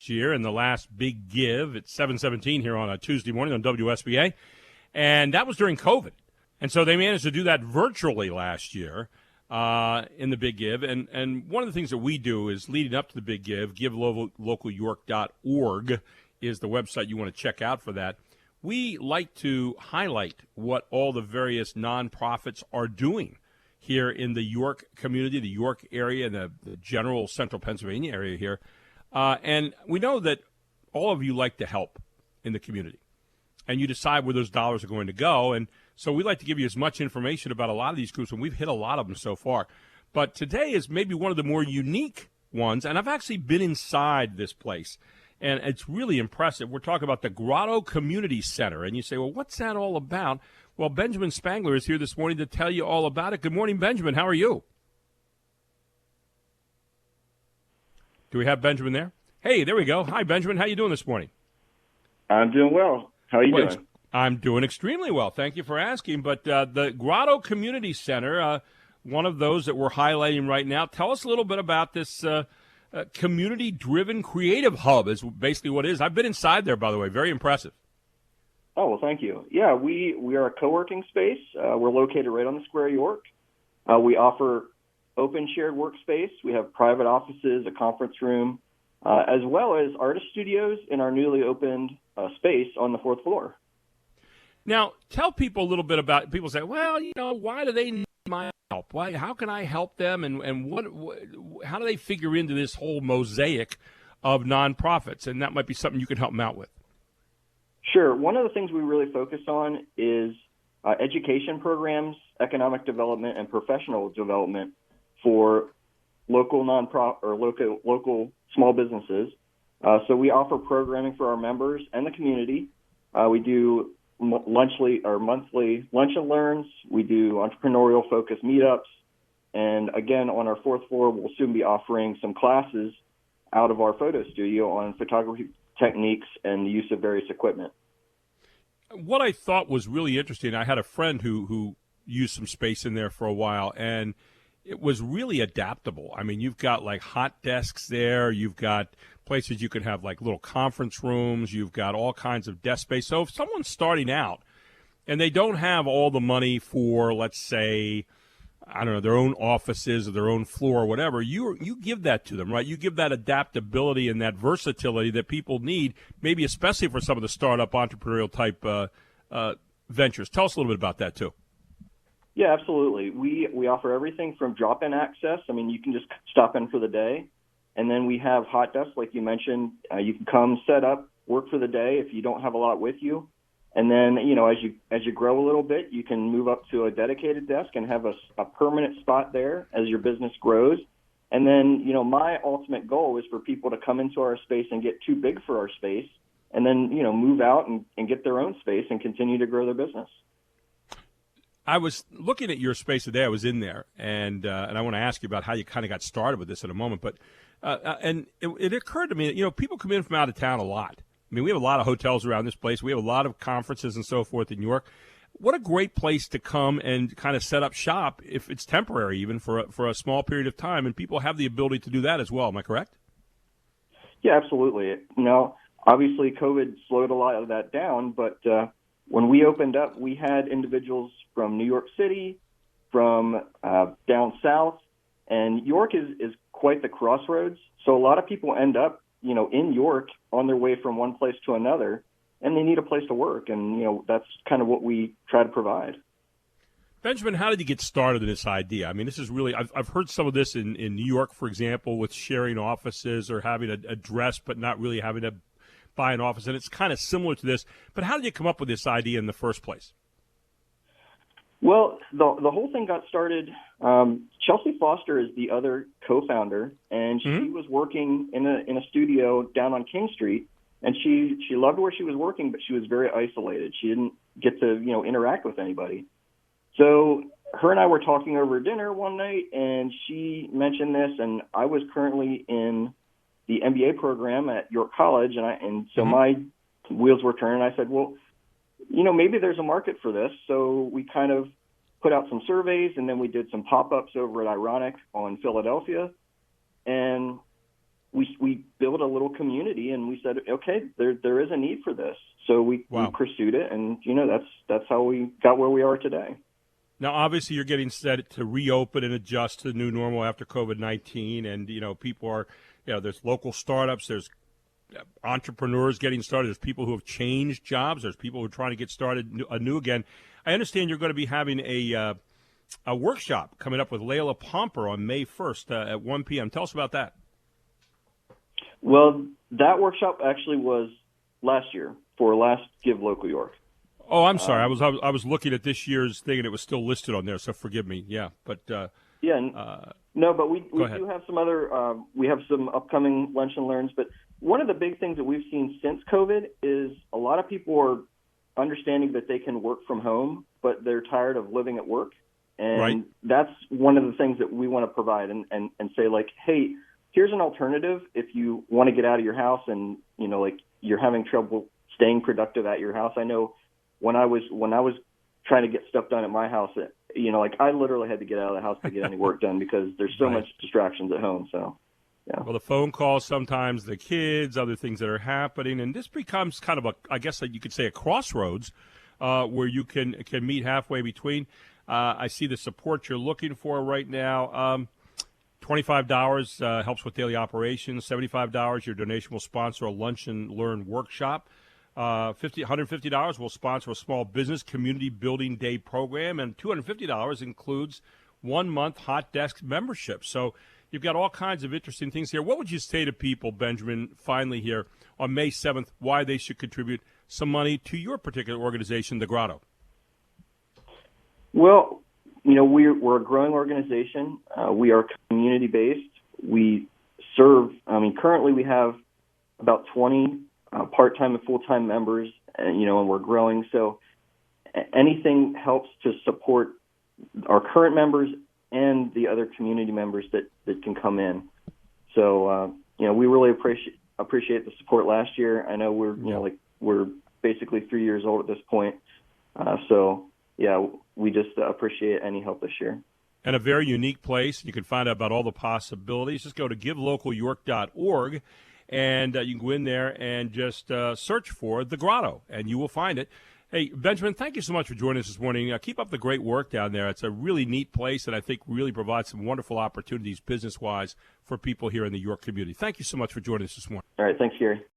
last year and the last big give at 7:17 here on a Tuesday morning on WSBA, and that was during COVID. And so they managed to do that virtually last year in the big give. And one of the things that we do is leading up to the big give, givelocalyork.org is the website you want to check out for that. We like to highlight what all the various nonprofits are doing here in the York community, the York area, and the general central Pennsylvania area here. And we know that all of you like to help in the community, and you decide where those dollars are going to go. And so we like to give you as much information about a lot of these groups, and we've hit a lot of them so far. But today is maybe one of the more unique ones, and I've actually been inside this place, and it's really impressive. We're talking about the Grotto Community Center, and you say, well, what's that all about? Well, Benjamin Spangler is here this morning to tell you all about it. Good morning, Benjamin. How are you? Do we have Benjamin there? Hey, there we go. Hi, Benjamin. How you doing this morning? I'm doing well. How are you doing? I'm doing extremely well. Thank you for asking. But the Grotto Community Center, one of those that we're highlighting right now, tell us a little bit about this community-driven creative hub is basically what it is. I've been inside there, by the way. Very impressive. Oh, well, thank you. Yeah, we are a co-working space. We're located right on the Square of York. We offer open shared workspace. We have private offices, a conference room, as well as artist studios in our newly opened space on the 4th floor. Now, tell people a little bit about, people say, well, why do they need my help? Why? How can I help them? And how do they figure into this whole mosaic of nonprofits? And that might be something you can help them out with. Sure. One of the things we really focus on is education programs, economic development, and professional development for local local small businesses. So we offer programming for our members and the community. We do monthly lunch and learns. We do entrepreneurial focused meetups. And again, on our 4th floor, we'll soon be offering some classes out of our photo studio on photography techniques and the use of various equipment. What I thought was really interesting, I had a friend who used some space in there for a while, and it was really adaptable. I mean, you've got like hot desks there, you've got places you could have like little conference rooms, you've got all kinds of desk space. So if someone's starting out and they don't have all the money for, let's say, I don't know, their own offices or their own floor or whatever, you give that to them, right? You give that adaptability and that versatility that people need, maybe especially for some of the startup entrepreneurial type ventures. Tell us a little bit about that too. Yeah, absolutely. We offer everything from drop-in access. I mean, you can just stop in for the day. And then we have hot desks, like you mentioned. You can come set up, work for the day if you don't have a lot with you. And then, as you grow a little bit, you can move up to a dedicated desk and have a permanent spot there as your business grows. And then, my ultimate goal is for people to come into our space and get too big for our space and then, move out and get their own space and continue to grow their business. I was looking at your space today. I was in there, and I want to ask you about how you kind of got started with this in a moment. But and it occurred to me that, people come in from out of town a lot. I mean, we have a lot of hotels around this place. We have a lot of conferences and so forth in New York. What a great place to come and kind of set up shop, if it's temporary, even for a small period of time. And people have the ability to do that as well. Am I correct? Yeah, absolutely. Obviously, COVID slowed a lot of that down. But when we opened up, we had individuals from New York City, from down south. And York is quite the crossroads. So a lot of people end up in York on their way from one place to another, and they need a place to work. And, that's kind of what we try to provide. Benjamin, how did you get started in this idea? I mean, this is really, I've heard some of this in New York, for example, with sharing offices or having a dress but not really having to buy an office. And it's kind of similar to this. But how did you come up with this idea in the first place? Well, the whole thing got started. Chelsea Foster is the other co-founder, and she was working in a studio down on King Street, and she loved where she was working, but she was very isolated. She didn't get to interact with anybody. So her and I were talking over dinner one night, and she mentioned this, and I was currently in the MBA program at York College, and so my wheels were turning. I said, well, maybe there's a market for this. So we kind of put out some surveys, and then we did some pop-ups over at Ironic on Philadelphia. And we built a little community, and we said, okay, there is a need for this. So we pursued it, and that's how we got where we are today. Now, obviously, you're getting set to reopen and adjust to the new normal after COVID-19, and people are, there's local startups, there's entrepreneurs getting started, there's people who have changed jobs, there's people who are trying to get started anew again. I understand you're going to be having a workshop coming up with Layla Pomper on May 1st at 1 p.m. Tell us about that. Well, that workshop actually was last year for last Give Local York. Oh, I'm sorry. I was looking at this year's thing, and it was still listed on there, so forgive me. Yeah, but no, but we do have some other. We have some upcoming lunch and learns. But one of the big things that we've seen since COVID is a lot of people are understanding that they can work from home, but they're tired of living at work, and that's one of the things that we want to provide and say, like, hey, here's an alternative if you want to get out of your house and you're having trouble staying productive at your house. I know. When I was trying to get stuff done at my house, I literally had to get out of the house to get any work done because there's so much distractions at home. So, yeah. Well, the phone calls, sometimes the kids, other things that are happening, and this becomes kind of I guess you could say a crossroads where you can meet halfway between. I see the support you're looking for right now. $25 helps with daily operations. $75, your donation will sponsor a lunch and learn workshop. $150 will sponsor a small business community building day program, and $250 includes 1 month hot desk membership. So you've got all kinds of interesting things here. What would you say to people, Benjamin, finally here on May 7th, why they should contribute some money to your particular organization, the Grotto? Well, we're a growing organization. We are community based. We serve. Currently we have about 20 part-time and full-time members, and we're growing. So anything helps to support our current members and the other community members that can come in. So, we really appreciate the support last year. I know we're basically 3 years old at this point. We just appreciate any help this year. And a very unique place. You can find out about all the possibilities. Just go to givelocalyork.org. And you can go in there and just search for the Grotto, and you will find it. Hey, Benjamin, thank you so much for joining us this morning. Keep up the great work down there. It's a really neat place, and I think really provides some wonderful opportunities business-wise for people here in the York community. Thank you so much for joining us this morning. All right. Thanks, Gary.